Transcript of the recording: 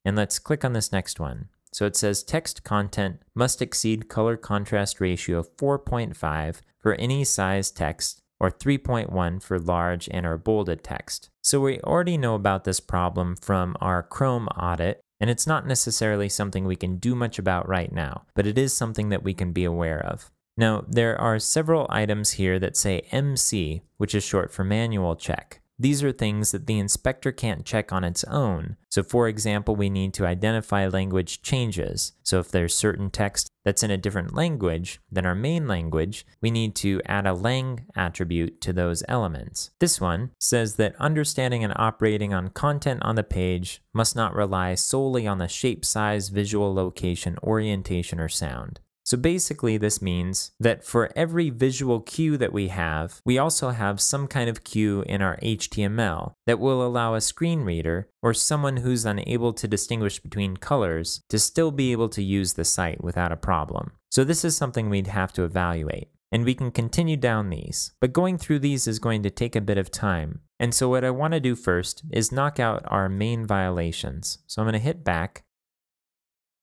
And let's click on this next one. So it says text content must exceed color contrast ratio 4.5 for any size text or 3.1 for large and or bolded text. So we already know about this problem from our Chrome audit, and it's not necessarily something we can do much about right now, but it is something that we can be aware of. Now, there are several items here that say MC, which is short for manual check. These are things that the inspector can't check on its own. So for example, we need to identify language changes. So if there's certain text that's in a different language than our main language, we need to add a lang attribute to those elements. This one says that understanding and operating on content on the page must not rely solely on the shape, size, visual location, orientation, or sound. So basically this means that for every visual cue that we have, we also have some kind of cue in our HTML that will allow a screen reader or someone who's unable to distinguish between colors to still be able to use the site without a problem. So this is something we'd have to evaluate. And we can continue down these, but going through these is going to take a bit of time. And so what I want to do first is knock out our main violations. So I'm going to hit back,